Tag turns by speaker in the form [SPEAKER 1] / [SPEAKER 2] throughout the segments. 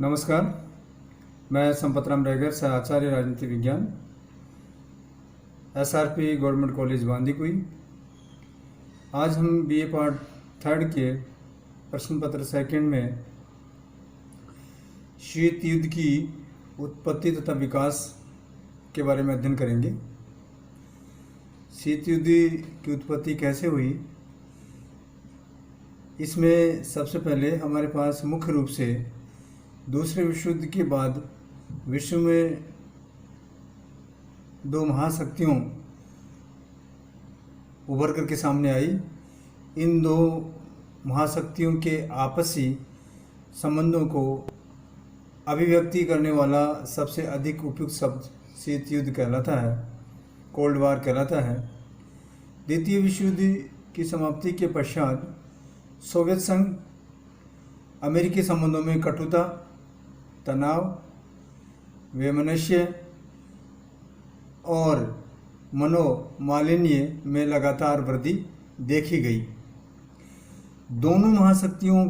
[SPEAKER 1] नमस्कार। मैं संपतराम रेगर से आचार्य राजनीति विज्ञान SRP गवर्नमेंट कॉलेज बांदीकुई। आज हम BA पार्ट 3 के प्रश्न पत्र सेकंड में शीत युद्ध की उत्पत्ति तथा विकास के बारे में अध्ययन करेंगे। शीत युद्ध की उत्पत्ति कैसे हुई, इसमें सबसे पहले हमारे पास मुख्य रूप से दूसरे विश्व युद्ध के बाद विश्व में दो महाशक्तियों उभर कर के सामने आई। इन दो महाशक्तियों के आपसी संबंधों को अभिव्यक्ति करने वाला सबसे अधिक उपयुक्त शब्द शीत युद्ध कहलाता है, कोल्ड वार कहलाता है। द्वितीय विश्व युद्ध की समाप्ति के पश्चात सोवियत संघ अमेरिकी संबंधों में कटुता, तनाव, वैमनस्य और मनोमालिन्य में लगातार वृद्धि देखी गई। दोनों महाशक्तियों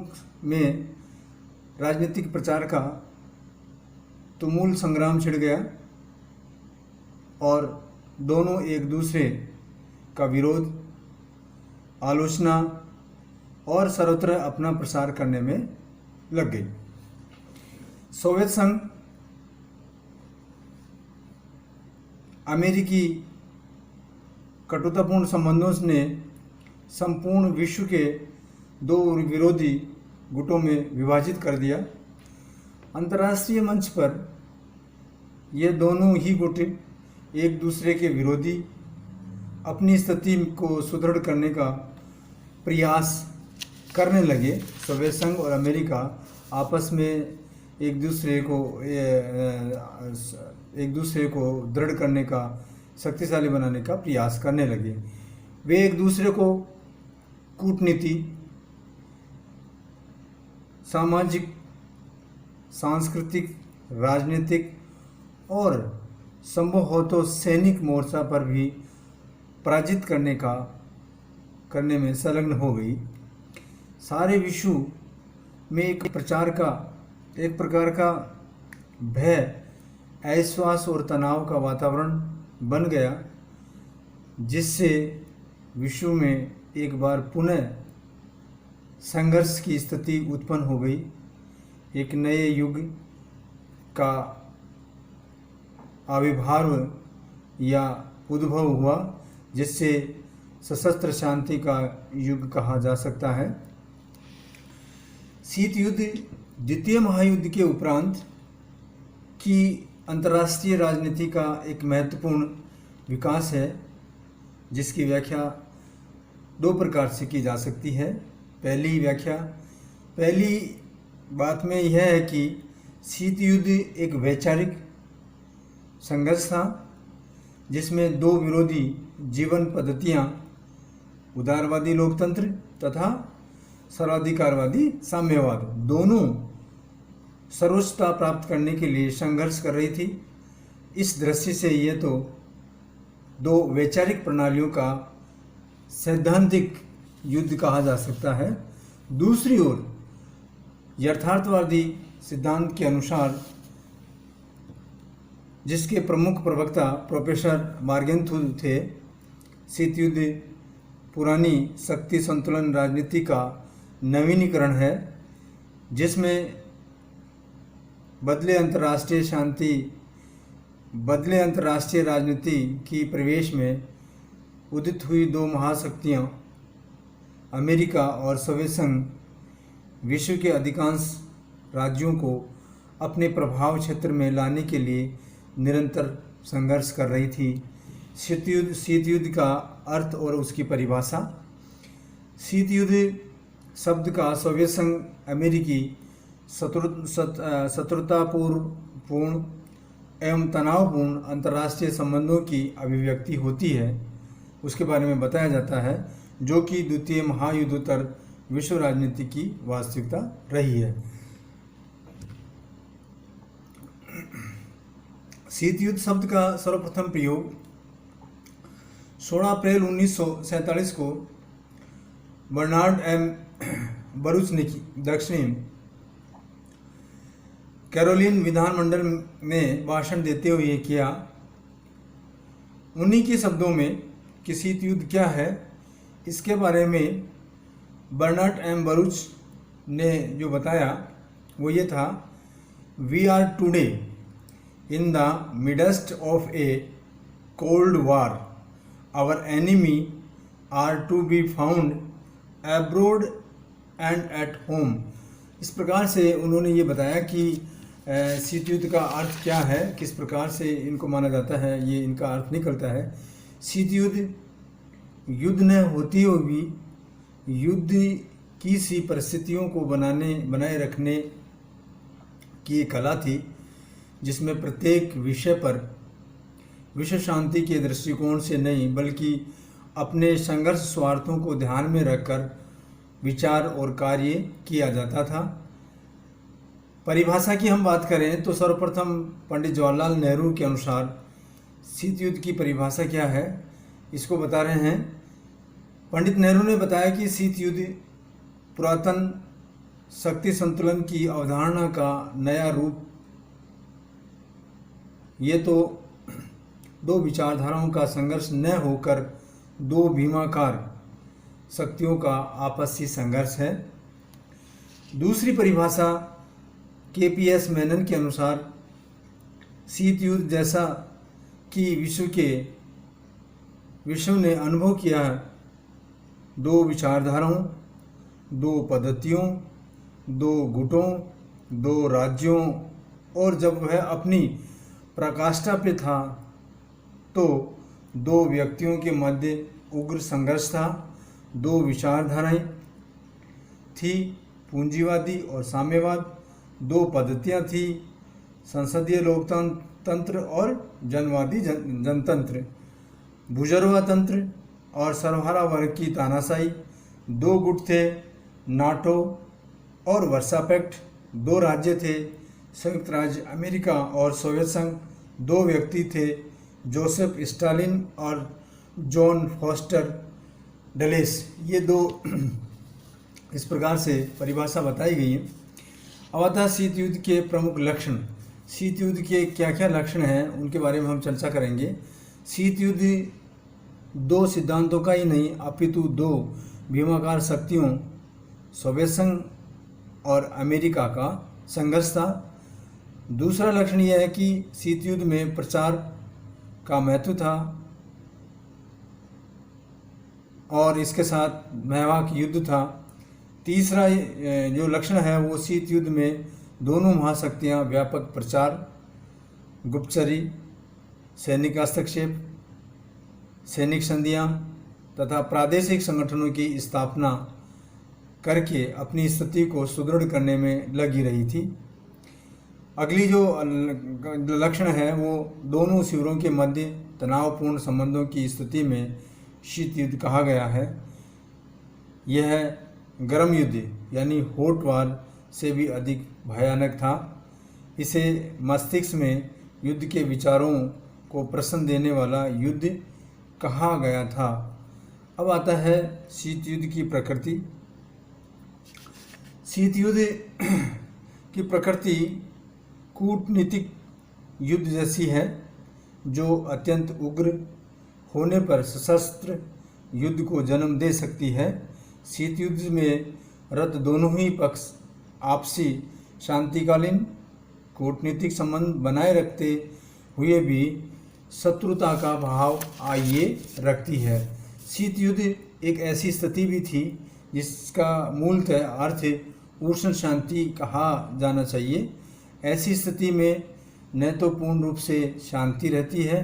[SPEAKER 1] में राजनीतिक प्रचार का तुमुल संग्राम छिड़ गया और दोनों एक दूसरे का विरोध, आलोचना और सर्वत्र अपना प्रसार करने में लग गई। सोवियत संघ अमेरिकी कटुतापूर्ण संबंधों ने संपूर्ण विश्व के दो विरोधी गुटों में विभाजित कर दिया। अंतर्राष्ट्रीय मंच पर ये दोनों ही गुट एक दूसरे के विरोधी अपनी स्थिति को सुदृढ़ करने का प्रयास करने लगे। सोवियत संघ और अमेरिका आपस में एक दूसरे को दृढ़ करने का, शक्तिशाली बनाने का प्रयास करने लगे। वे एक दूसरे को कूटनीति, सामाजिक, सांस्कृतिक, राजनीतिक और संभव हो तो सैनिक मोर्चा पर भी पराजित करने में संलग्न हो गई। सारे विश्व में एक प्रकार का भय, अविश्वास और तनाव का वातावरण बन गया, जिससे विश्व में एक बार पुनः संघर्ष की स्थिति उत्पन्न हो गई। एक नए युग का आविर्भाव या उद्भव हुआ, जिससे सशस्त्र शांति का युग कहा जा सकता है। शीत युद्ध द्वितीय महायुद्ध के उपरांत की अंतर्राष्ट्रीय राजनीति का एक महत्वपूर्ण विकास है, जिसकी व्याख्या दो प्रकार से की जा सकती है। पहली बात में यह है कि शीत युद्ध एक वैचारिक संघर्ष था, जिसमें दो विरोधी जीवन पद्धतियां, उदारवादी लोकतंत्र तथा सर्वाधिकारवादी साम्यवाद, दोनों सर्वोच्चता प्राप्त करने के लिए संघर्ष कर रही थी। इस दृष्टि से ये तो दो वैचारिक प्रणालियों का सैद्धांतिक युद्ध कहा जा सकता है। दूसरी ओर यथार्थवादी सिद्धांत के अनुसार, जिसके प्रमुख प्रवक्ता प्रोफेसर मार्गेंथुल थे, शीत युद्ध पुरानी शक्ति संतुलन राजनीति का नवीनीकरण है, जिसमें बदले अंतर्राष्ट्रीय राजनीति की प्रवेश में उदित हुई दो महाशक्तियां, अमेरिका और सोवियत संघ, विश्व के अधिकांश राज्यों को अपने प्रभाव क्षेत्र में लाने के लिए निरंतर संघर्ष कर रही थी। शीत युद्ध का अर्थ और उसकी परिभाषा। शीत युद्ध शब्द का सोवियत संघ अमेरिकी शत्रुतापूर्ण एवं तनावपूर्ण अंतर्राष्ट्रीय संबंधों की अभिव्यक्ति होती है, उसके बारे में बताया जाता है, जो कि द्वितीय महायुद्धोत्तर विश्व राजनीति की वास्तविकता रही है। शीत युद्ध शब्द का सर्वप्रथम प्रयोग 16 अप्रैल 1947 को बर्नार्ड एम बरूच ने की। दक्षिणी कैरोलिन विधानमंडल में भाषण देते हुए ये किया। उन्हीं के शब्दों में कि शीत युद्ध क्या है, इसके बारे में बर्नार्ड एम बरूच ने जो बताया वो ये था, we are today in the midst of a cold war, our enemy are to be found abroad and at home. इस प्रकार से उन्होंने ये बताया कि शीत युद्ध का अर्थ क्या है, किस प्रकार से इनको माना जाता है, ये इनका अर्थ निकलता है। शीत युद्ध युद्ध न होती हुई भी युद्ध की सी परिस्थितियों को बनाए रखने की एक कला थी, जिसमें प्रत्येक विषय पर विश्व शांति के दृष्टिकोण से नहीं बल्कि अपने संघर्ष स्वार्थों को ध्यान में रखकर विचार और कार्य किया जाता था। परिभाषा की हम बात करें तो सर्वप्रथम पंडित जवाहरलाल नेहरू के अनुसार शीत युद्ध की परिभाषा क्या है, इसको बता रहे हैं। पंडित नेहरू ने बताया कि शीत युद्ध पुरातन शक्ति संतुलन की अवधारणा का नया रूप, ये तो दो विचारधाराओं का संघर्ष न होकर दो भीमाकार शक्तियों का आपसी संघर्ष है। दूसरी परिभाषा KPS मेनन के अनुसार शीत युद्ध जैसा कि विश्व ने अनुभव किया है, दो विचारधाराओं, दो पद्धतियों, दो गुटों, दो राज्यों, और जब वह अपनी पराकाष्ठा पे था तो दो व्यक्तियों के मध्य उग्र संघर्ष था। दो विचारधाराएं थी, पूंजीवादी और साम्यवाद। दो पद्धतियां थी, संसदीय लोकतंत्र और जनवादी जनतंत्र, बुजुर्गा तंत्र और सर्वहारा वर्ग की तानाशाही। दो गुट थे, नाटो और वर्सा पैक्ट। दो राज्य थे, संयुक्त राज्य अमेरिका और सोवियत संघ। दो व्यक्ति थे, जोसेफ स्टालिन और जॉन फॉस्टर डलेस। ये दो इस प्रकार से परिभाषा बताई गई है। अब आता है शीत युद्ध के प्रमुख लक्षण। शीत युद्ध के क्या क्या लक्षण हैं उनके बारे में हम चर्चा करेंगे। शीत युद्ध दो सिद्धांतों का ही नहीं अपितु दो भीमाकार शक्तियों सोवियत संघ और अमेरिका का संघर्ष था। दूसरा लक्षण यह है कि शीत युद्ध में प्रचार का महत्व था और इसके साथ महवाक युद्ध था। तीसरा जो लक्षण है वो शीत युद्ध में दोनों महाशक्तियां व्यापक प्रचार, गुप्तचरी, सैनिक हस्तक्षेप, सैनिक संधियां तथा प्रादेशिक संगठनों की स्थापना करके अपनी स्थिति को सुदृढ़ करने में लगी रही थी। अगली जो लक्षण है वो दोनों शिविरों के मध्य तनावपूर्ण संबंधों की स्थिति में शीत युद्ध कहा गया है। यह गर्म युद्ध यानी हॉट वार से भी अधिक भयानक था। इसे मस्तिष्क में युद्ध के विचारों को प्रश्न देने वाला युद्ध कहा गया था। अब आता है शीत युद्ध की प्रकृति। शीत युद्ध की प्रकृति कूटनीतिक युद्ध जैसी है, जो अत्यंत उग्र होने पर सशस्त्र युद्ध को जन्म दे सकती है। शीत युद्ध में रत दोनों ही पक्ष आपसी शांतिकालीन कूटनीतिक संबंध बनाए रखते हुए भी शत्रुता का भाव आइए रखती है। शीत युद्ध एक ऐसी स्थिति भी थी जिसका मूलतः अर्थ उष्ण शांति कहा जाना चाहिए। ऐसी स्थिति में न तो पूर्ण रूप से शांति रहती है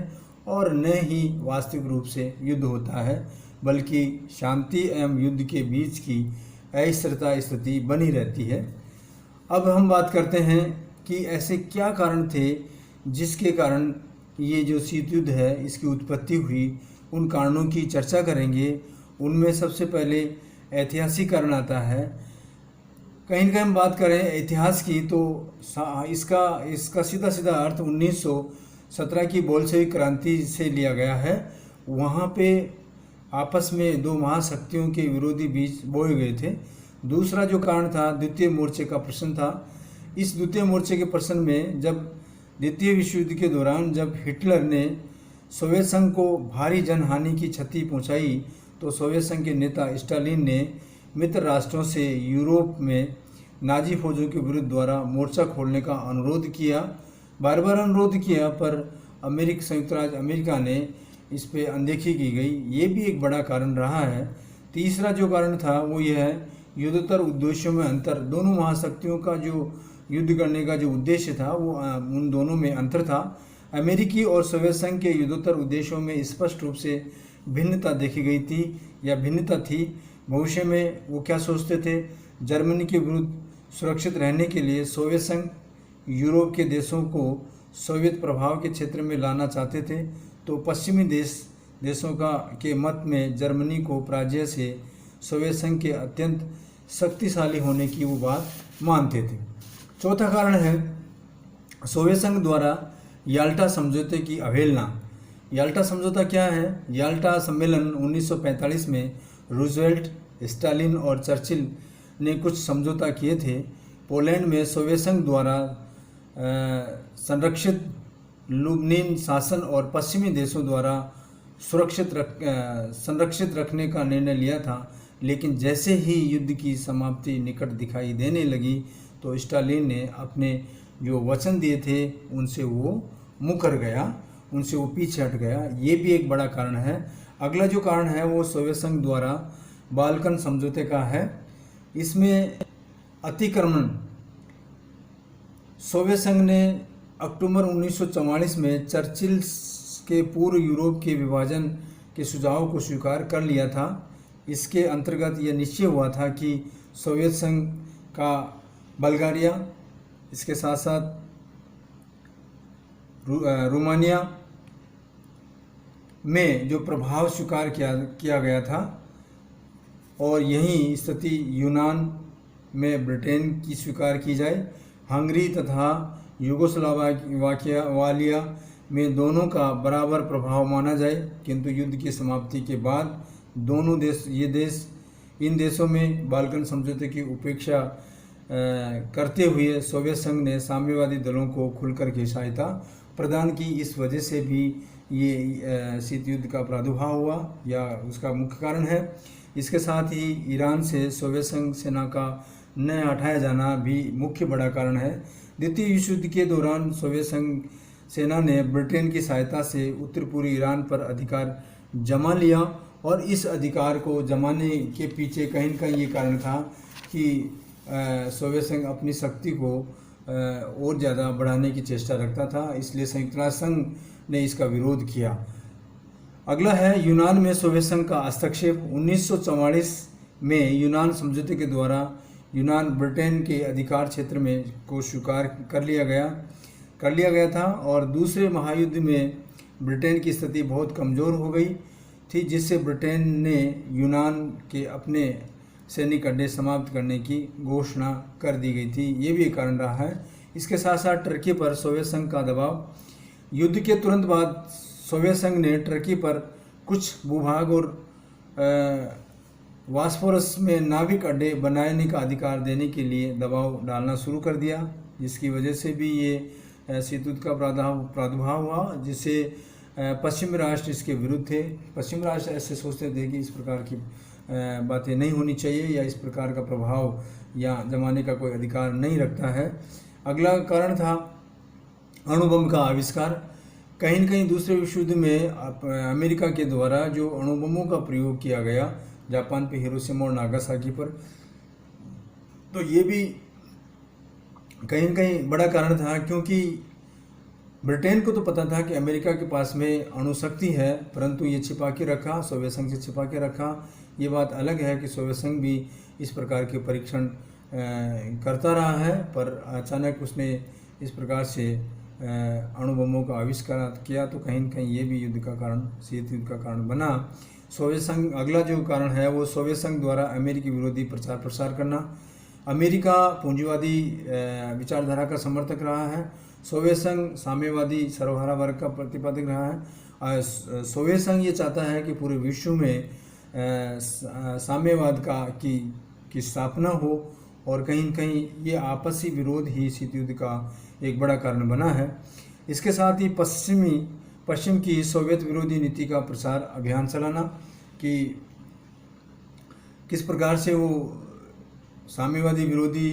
[SPEAKER 1] और न ही वास्तविक रूप से युद्ध होता है, बल्कि शांति एवं युद्ध के बीच की अस्थिरता स्थिति बनी रहती है। अब हम बात करते हैं कि ऐसे क्या कारण थे जिसके कारण ये जो शीत युद्ध है इसकी उत्पत्ति हुई। उन कारणों की चर्चा करेंगे। उनमें सबसे पहले ऐतिहासिक कारण आता है। कहीं ना कहीं हम बात करें इतिहास की तो इसका सीधा सीधा अर्थ 1917 की बोल्शेविक क्रांति से लिया गया है। वहाँ पे आपस में दो महाशक्तियों के विरोधी बीज बोए गए थे। दूसरा जो कारण था द्वितीय मोर्चे का प्रश्न था। इस द्वितीय मोर्चे के प्रश्न में जब द्वितीय विश्व युद्ध के दौरान जब हिटलर ने सोवियत संघ को भारी जनहानि की क्षति पहुंचाई, तो सोवियत संघ के नेता स्टालिन ने मित्र राष्ट्रों से यूरोप में नाजी फौजों के विरुद्ध द्वारा मोर्चा खोलने का अनुरोध किया, बार बार अनुरोध किया, पर संयुक्त राज्य अमेरिका ने इस पे अनदेखी की गई। ये भी एक बड़ा कारण रहा है। तीसरा जो कारण था वो यह है युद्धोत्तर उद्देश्यों में अंतर। दोनों महाशक्तियों का जो युद्ध करने का जो उद्देश्य था वो उन दोनों में अंतर था। अमेरिकी और सोवियत संघ के युद्धोत्तर उद्देश्यों में स्पष्ट रूप से भिन्नता देखी गई थी या भिन्नता थी। भविष्य में वो क्या सोचते थे, जर्मनी के विरुद्ध सुरक्षित रहने के लिए सोवियत संघ यूरोप के देशों को सोवियत प्रभाव के क्षेत्र में लाना चाहते थे, तो पश्चिमी देशों के मत में जर्मनी को पराजय से सोवियत संघ के अत्यंत शक्तिशाली होने की वो बात मानते थे। चौथा कारण है सोवियत संघ द्वारा याल्टा समझौते की अवहेलना। याल्टा समझौता क्या है? याल्टा सम्मेलन 1945 में रूजवेल्ट, स्टालिन और चर्चिल ने कुछ समझौता किए थे। पोलैंड में सोवियत संघ द्वारा संरक्षित लुबनिन शासन और पश्चिमी देशों द्वारा संरक्षित रखने का निर्णय लिया था, लेकिन जैसे ही युद्ध की समाप्ति निकट दिखाई देने लगी तो स्टालिन ने अपने जो वचन दिए थे उनसे वो मुकर गया, उनसे वो पीछे हट गया। ये भी एक बड़ा कारण है। अगला जो कारण है वो सोवियत संघ द्वारा बाल्कन समझौते का है। इसमें अतिक्रमण सोवियत संघ ने अक्टूबर 1944 में चर्चिल के पूर्व यूरोप के विभाजन के सुझाव को स्वीकार कर लिया था। इसके अंतर्गत यह निश्चय हुआ था कि सोवियत संघ का बल्गारिया, इसके साथ साथ रोमानिया में जो प्रभाव स्वीकार किया गया था, और यही स्थिति यूनान में ब्रिटेन की स्वीकार की जाए। हंगरी तथा यूगोस्लाविया में दोनों का बराबर प्रभाव माना जाए, किंतु युद्ध की समाप्ति के बाद दोनों इन देशों में बाल्कन समझौते की उपेक्षा करते हुए सोवियत संघ ने साम्यवादी दलों को खुलकर के सहायता प्रदान की। इस वजह से भी ये शीत युद्ध का प्रादुर्भाव हुआ या उसका मुख्य कारण है। इसके साथ ही ईरान से सोवियत संघ सेना का न हटाया जाना भी मुख्य बड़ा कारण है। द्वितीय विश्व युद्ध के दौरान सोवियत संघ सेना ने ब्रिटेन की सहायता से उत्तर पूर्वी ईरान पर अधिकार जमा लिया, और इस अधिकार को जमाने के पीछे कहीं न कहीं ये कारण था कि सोवियत संघ अपनी शक्ति को और ज़्यादा बढ़ाने की चेष्टा रखता था, इसलिए संयुक्त राष्ट्र संघ ने इसका विरोध किया। अगला है यूनान में सोवियत संघ का हस्तक्षेप। 1944 में यूनान समझौते के द्वारा यूनान ब्रिटेन के अधिकार क्षेत्र में को स्वीकार कर लिया गया था, और दूसरे महायुद्ध में ब्रिटेन की स्थिति बहुत कमज़ोर हो गई थी, जिससे ब्रिटेन ने यूनान के अपने सैनिक अड्डे समाप्त करने की घोषणा कर दी गई थी। ये भी एक कारण रहा है। इसके साथ साथ टर्की पर सोवियत संघ का दबाव। युद्ध के तुरंत बाद सोवियत संघ ने टर्की पर कुछ भूभाग और बॉस्फोरस में नाविक अड्डे बनाने का अधिकार देने के लिए दबाव डालना शुरू कर दिया, जिसकी वजह से भी ये शीत युद्ध का प्रादुर्भाव हुआ, जिससे पश्चिमी राष्ट्र इसके विरुद्ध थे। पश्चिमी राष्ट्र ऐसे सोचते थे कि इस प्रकार की बातें नहीं होनी चाहिए या इस प्रकार का प्रभाव या जमाने का कोई अधिकार नहीं रखता है। अगला कारण था अणुबम का आविष्कार। कहीं न कहीं दूसरे विश्व युद्ध में अमेरिका के द्वारा जो अणुबमों का प्रयोग किया गया जापान पे, हिरोशिमा और नागासाकी पर, तो ये भी कहीं न कहीं बड़ा कारण था, क्योंकि ब्रिटेन को तो पता था कि अमेरिका के पास में अणुशक्ति है, परंतु ये छिपा के रखा, सोवियत संघ से छिपा के रखा। ये बात अलग है कि सोवियत संघ भी इस प्रकार के परीक्षण करता रहा है, पर अचानक उसने इस प्रकार से अणुबमों का आविष्कार किया, तो कहीं न कहीं ये भी युद्ध का कारण, शीत युद्ध का कारण बना। सोवियत संघ, अगला जो कारण है वो सोवियत संघ द्वारा अमेरिकी विरोधी प्रचार प्रसार करना। अमेरिका पूंजीवादी विचारधारा का समर्थक रहा है, सोवियत संघ साम्यवादी सर्वहारा वर्ग का प्रतिपादक रहा है। सोवियत संघ ये चाहता है कि पूरे विश्व में साम्यवाद की स्थापना हो और कहीं न कहीं ये आपसी विरोध ही शीत युद्ध का एक बड़ा कारण बना है। इसके साथ ही पश्चिम की सोवियत विरोधी नीति का प्रसार अभियान चलाना कि किस प्रकार से वो साम्यवादी विरोधी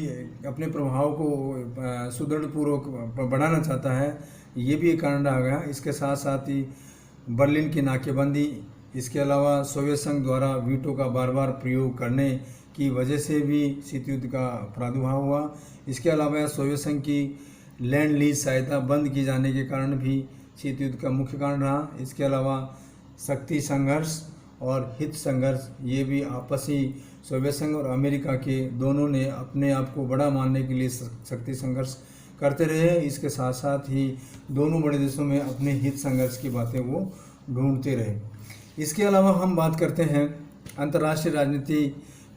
[SPEAKER 1] अपने प्रभाव को सुदृढ़पूर्वक बढ़ाना चाहता है, ये भी एक कारण रहा गया। इसके साथ साथ ही बर्लिन की नाकेबंदी, इसके अलावा सोवियत संघ द्वारा वीटो का बार बार प्रयोग करने की वजह से भी शीत युद्ध का प्रादुर्भाव हुआ। इसके अलावा सोवियत संघ की लैंड लीज सहायता बंद किए जाने के कारण भी शीत युद्ध का मुख्य कारण रहा। इसके अलावा शक्ति संघर्ष और हित संघर्ष, ये भी आपसी सोवियत संघ और अमेरिका के दोनों ने अपने आप को बड़ा मानने के लिए शक्ति संघर्ष करते रहे। इसके साथ साथ ही दोनों बड़े देशों में अपने हित संघर्ष की बातें वो ढूंढते रहे। इसके अलावा हम बात करते हैं अंतर्राष्ट्रीय राजनीति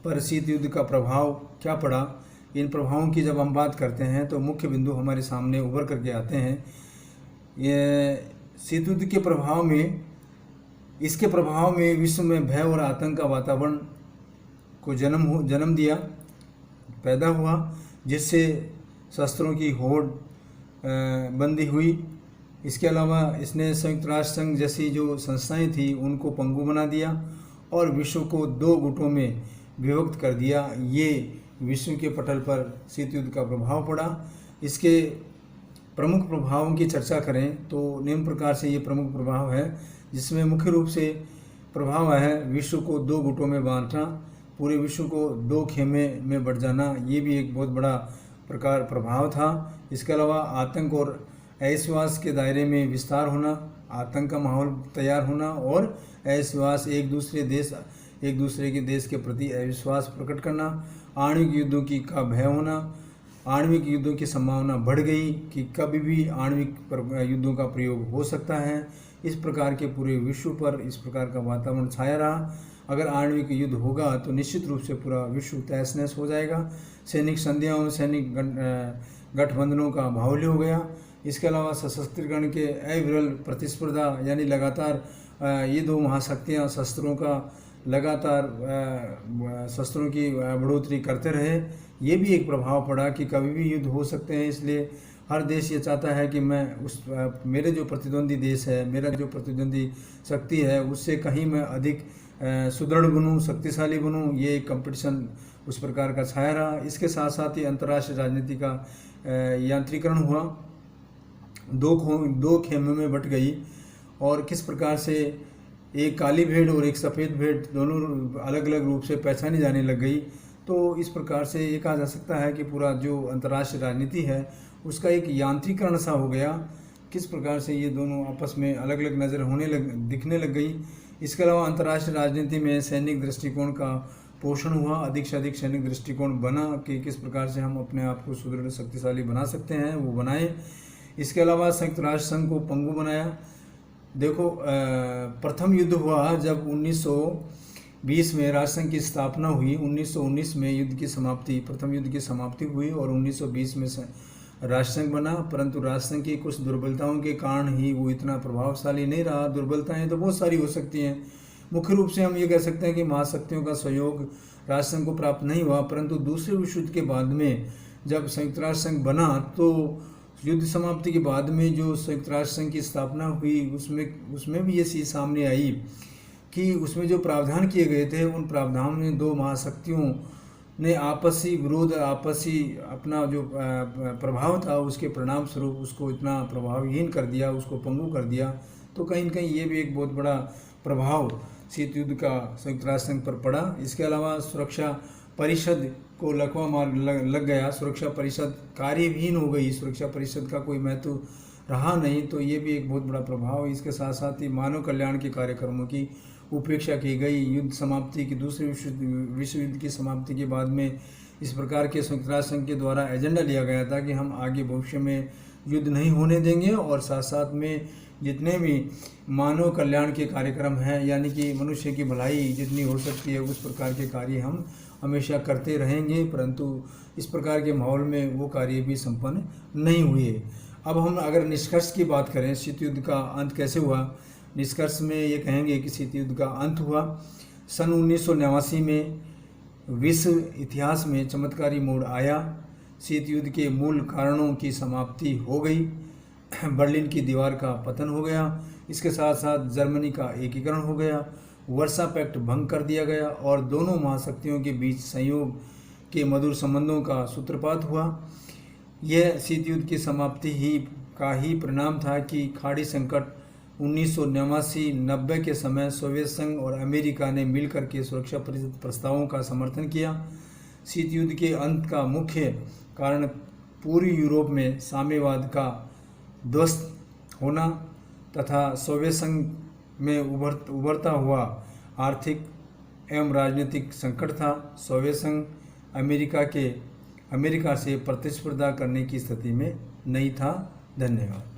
[SPEAKER 1] पर शीत युद्ध का प्रभाव क्या पड़ा। इन प्रभावों की जब हम बात करते हैं तो मुख्य बिंदु हमारे सामने उभर करके आते हैं। ये शीत युद्ध के प्रभाव में, इसके प्रभाव में विश्व में भय और आतंक का वातावरण को जन्म दिया, पैदा हुआ, जिससे शस्त्रों की होड़ बंदी हुई। इसके अलावा इसने संयुक्त राष्ट्र संघ जैसी जो संस्थाएं थी उनको पंगु बना दिया और विश्व को दो गुटों में विभक्त कर दिया। ये विश्व के पटल पर शीत युद्ध का प्रभाव पड़ा। इसके प्रमुख प्रभावों की चर्चा करें तो निम्न प्रकार से ये प्रमुख प्रभाव है, जिसमें मुख्य रूप से प्रभाव है विश्व को दो गुटों में बांटना, पूरे विश्व को दो खेमे में बढ़ जाना, ये भी एक बहुत बड़ा प्रभाव था। इसके अलावा आतंक और अविश्वास के दायरे में विस्तार होना, आतंक का माहौल तैयार होना और अविश्वास, एक दूसरे के देश के प्रति अविश्वास प्रकट करना, आणविक युद्धों का भय होना, आणविक युद्धों की संभावना बढ़ गई कि कभी भी आणविक युद्धों का प्रयोग हो सकता है। इस प्रकार के पूरे विश्व पर इस प्रकार का वातावरण छाया रहा। अगर आणविक युद्ध होगा तो निश्चित रूप से पूरा विश्व तहस नहस हो जाएगा। सैनिक संधियाओं, सैनिक गठबंधनों का बाहुल्य हो गया। इसके अलावा सशस्त्रीकरण के अविरल प्रतिस्पर्धा, यानी लगातार ये दो महाशक्तियाँ शस्त्रों की बढ़ोतरी करते रहे। ये भी एक प्रभाव पड़ा कि कभी भी युद्ध हो सकते हैं, इसलिए हर देश ये चाहता है कि मैं मेरे जो प्रतिद्वंदी देश है, मेरा जो प्रतिद्वंदी शक्ति है, उससे कहीं मैं अधिक सुदृढ़ बनूं, शक्तिशाली बनूं। ये एक कंपटीशन उस प्रकार का छाया रहा। इसके साथ साथ ही अंतर्राष्ट्रीय राजनीति का यांत्रिकरण हुआ, दो खेमों में बट गई और किस प्रकार से एक काली भेड़ और एक सफ़ेद भेड़ दोनों अलग अलग रूप से पहचानी जाने लग गई। तो इस प्रकार से ये कहा जा सकता है कि पूरा जो अंतर्राष्ट्रीय राजनीति है उसका एक यांत्रिकरण सा हो गया। किस प्रकार से ये दोनों आपस में अलग अलग नज़र दिखने लग गई। इसके अलावा अंतर्राष्ट्रीय राजनीति में सैनिक दृष्टिकोण का पोषण हुआ, अधिक से अधिक सैनिक दृष्टिकोण बना कि किस प्रकार से हम अपने आप को सुदृढ़ शक्तिशाली बना सकते हैं, वो बनाए। इसके अलावा संयुक्त राष्ट्र संघ को पंगु बनाया। देखो, प्रथम युद्ध हुआ जब 1920 में राष्ट्रसंघ की स्थापना हुई। 1919 में प्रथम युद्ध की समाप्ति हुई और 1920 में राष्ट्रसंघ बना, परंतु राष्ट्रसंघ की कुछ दुर्बलताओं के कारण ही वो इतना प्रभावशाली नहीं रहा। दुर्बलताएं तो बहुत सारी हो सकती हैं। मुख्य रूप से हम ये कह सकते हैं कि महाशक्तियों का सहयोग राष्ट्रसंघ को प्राप्त नहीं हुआ, परंतु दूसरे विश्व युद्ध के बाद में जब संयुक्त राष्ट्र संघ बना तो युद्ध समाप्ति के बाद में जो संयुक्त राष्ट्र संघ की स्थापना हुई उसमें भी ये चीज़ सामने आई कि उसमें जो प्रावधान किए गए थे उन प्रावधानों में दो महाशक्तियों ने आपसी विरोध, आपसी अपना जो प्रभाव था उसके परिणाम स्वरूप उसको इतना प्रभावहीन कर दिया, उसको पंगु कर दिया। तो कहीं न कहीं ये भी एक बहुत बड़ा प्रभाव शीत युद्ध का संयुक्त राष्ट्र संघ पर पड़ा। इसके अलावा सुरक्षा परिषद को लकवा मार लग गया, सुरक्षा परिषद कार्यहीन हो गई, सुरक्षा परिषद का कोई महत्व रहा नहीं। तो ये भी एक बहुत बड़ा प्रभाव। इसके साथ साथ ही मानव कल्याण के कार्यक्रमों की उपेक्षा की गई। युद्ध समाप्ति की दूसरे विश्व युद्ध की समाप्ति के बाद में इस प्रकार के संयुक्त राष्ट्र संघ के द्वारा एजेंडा लिया गया था कि हम आगे भविष्य में युद्ध नहीं होने देंगे और साथ साथ में जितने भी मानव कल्याण के कार्यक्रम हैं, यानी कि मनुष्य की भलाई जितनी हो सकती है उस प्रकार के कार्य हम हमेशा करते रहेंगे। परंतु इस प्रकार के माहौल में वो कार्य भी संपन्न नहीं हुए। अब हम अगर निष्कर्ष की बात करें, शीत युद्ध का अंत कैसे हुआ, निष्कर्ष में ये कहेंगे कि शीत युद्ध का अंत हुआ सन 1989 में विश्व इतिहास में चमत्कारी मोड़ आया। शीत युद्ध के मूल कारणों की समाप्ति हो गई। बर्लिन की दीवार का पतन हो गया। इसके साथ साथ जर्मनी का एकीकरण हो गया। वर्सा पैक्ट भंग कर दिया गया और दोनों महाशक्तियों के बीच संयोग के मधुर संबंधों का सूत्रपात हुआ। यह शीत युद्ध की समाप्ति का ही परिणाम था कि खाड़ी संकट 1989-90 के समय सोवियत संघ और अमेरिका ने मिलकर के सुरक्षा परिषद प्रस्तावों का समर्थन किया। शीत युद्ध के अंत का मुख्य कारण पूर्वी यूरोप में साम्यवाद का ध्वस्त होना तथा सोवियत संघ में उभरता हुआ आर्थिक एवं राजनीतिक संकट था। सोवियत संघ अमेरिका से प्रतिस्पर्धा करने की स्थिति में नहीं था। धन्यवाद।